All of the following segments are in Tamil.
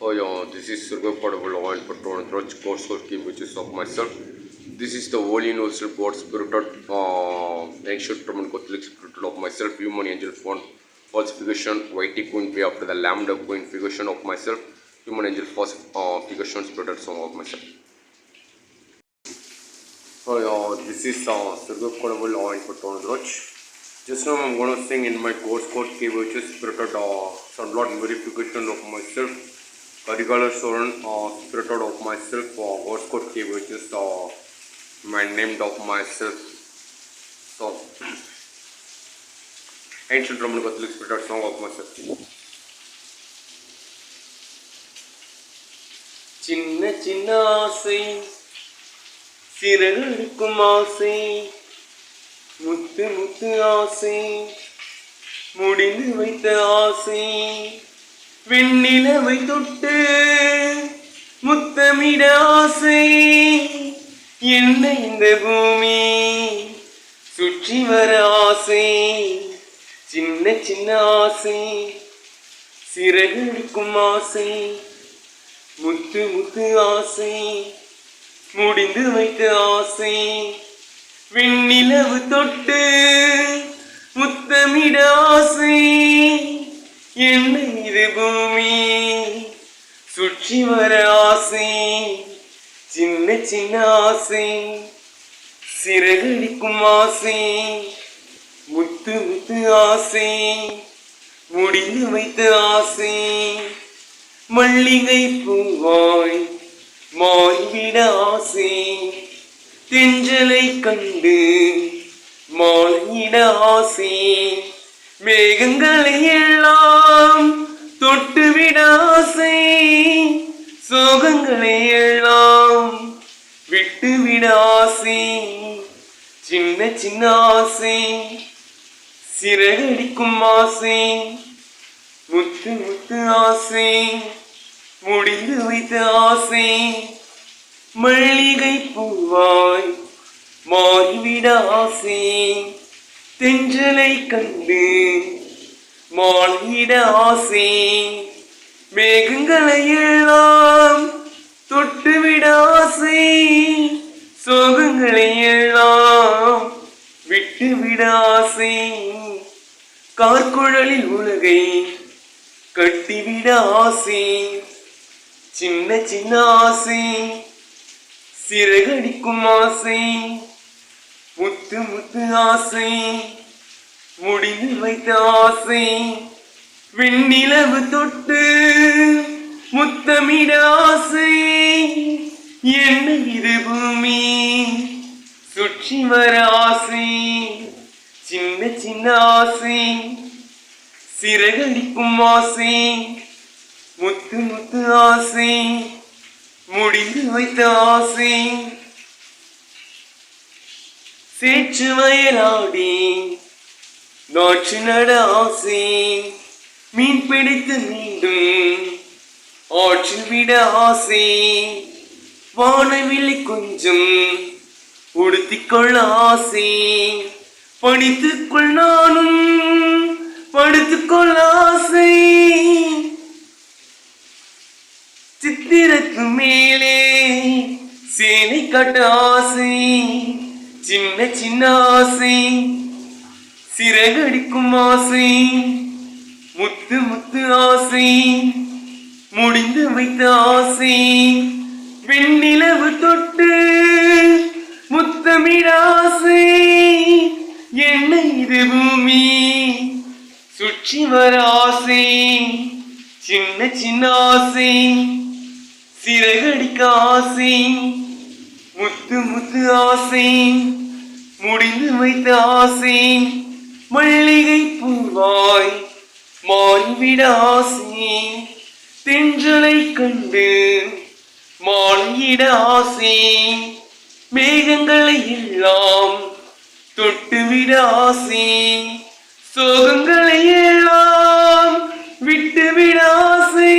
Oh yeah, this is Surga Portable Oil Patron Roach Course key which is of myself. This is the Holy Universal God Spirited ancient Roman Catholic Spirited of myself, human angel font, falsification, whitey queen way after the lambda queen figuration of myself, human angel falsification spirited song of myself. Oh yeah, this is Surga Portable Oil Patron Roach. Just now I'm going to sing in my course code key which is spirited sunlight verification of myself. Curricular Soren, spirited of myself, course code key which is my name of myself. So, ancient Roman Catholic spirited song of myself. சின்ன சின்ன ஆசை சிறகுக்கும் ஆசை முத்து முத்து ஆசை முடிந்து வைத்த ஆசை வெண்ணிலவை தொட்டு முத்தமிட ஆசை என்ன இந்த பூமி சுற்றி வர ஆசை சின்ன சின்ன ஆசை சிறகடிக்கும் ஆசை முத்து முத்து ஆசை முடிந்து வைத்த ஆசை வெண்ணிலவு தொட்டு முத்தமிட ஆசை என்ன இது பூமி சுற்றி வர ஆசை சின்ன சின்ன ஆசை சிறகடிக்கும் ஆசை முத்து முத்து ஆசை முடிந்து வைத்த ஆசை மல்லிகை பூவாய் மாறிவிட ஆசை தென்றலை கண்டு மாலையிட ஆசை மேகங்களை எல்லாம் தொட்டுவிட ஆசை சோகங்களை எல்லாம் விட்டுவிட ஆசை சின்ன சின்ன ஆசை சிறகடிக்கும் ஆசை முத்து முத்து ஆசை முடிந்து வைத்த ஆசை மல்லிகை பூவாய் மாறிவிட ஆசை தென்றலை கண்டு மாலையிட ஆசை மேகங்களை எல்லாம் தொட்டுவிட ஆசை சோகங்களை எல்லாம் விட்டுவிட ஆசை கார்குழலில் உலகை கட்டிவிட ஆசை சின்ன சின்ன ஆசை சிறகடிக்கும் ஆசை முத்து முத்து ஆசை முடிந்து வைத்த ஆசை வெண்ணிலவு தொட்டு முத்தமிட ஆசை என்ன இது பூமி சுற்றி வர ஆசை சின்ன சின்ன ஆசை சிறகடிக்கும் ஆசை முத்து முத்து ஆசை முடிந்து வைத்த ஆசை சேற்று வயலாடி நாற்று நட ஆசை மீன் பிடித்து மீண்டும் ஆற்றில் விட ஆசை வானவில்லை கொஞ்சம் உடுத்திக்கொள்ள ஆசை படித்துக்கொள் நானும் படுத்துக்கொள்ள ஆசை சித்திரத்து மேலே சேனை கட்ட ஆசை சின்ன சின்ன ஆசை சிறகடிக்கும் ஆசை முத்து முத்து ஆசை முடிந்து வைத்த ஆசை வெண்ணிலவு தொட்டு முத்தமிட ஆசை என்ன இது பூமி சுற்றி வர ஆசை சின்ன சின்ன ஆசை சிறகடிக்க ஆசை முத்து முத்து ஆசை முடிந்து வைத்த ஆசை மல்லிகை பூவாய் மாறிவிட ஆசை தென்றலை கண்டு மாலையிட ஆசை மேகங்களை எல்லாம் தொட்டுவிட ஆசை சோகங்களை எல்லாம் விட்டுவிட ஆசை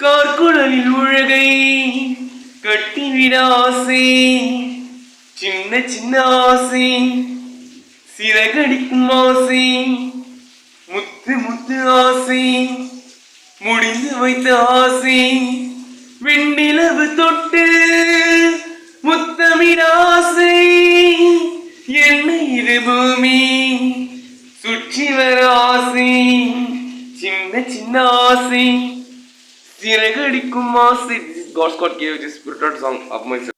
கார்குழலில் உலகை கட்டிவிட ஆசை சின்ன சின்ன ஆசை சிறகடிக்கும் ஆசை முத்து முத்து ஆசை முடிந்து வைத்த ஆசை விண்ணிலவு தொட்டு முத்தமிழ் ஆசை என்ன இது பூமி சுற்றி வர ஆசை சின்ன சின்ன ஆசை சிறகடிக்கும் ஆசை. This is God gave this spirited song of myself.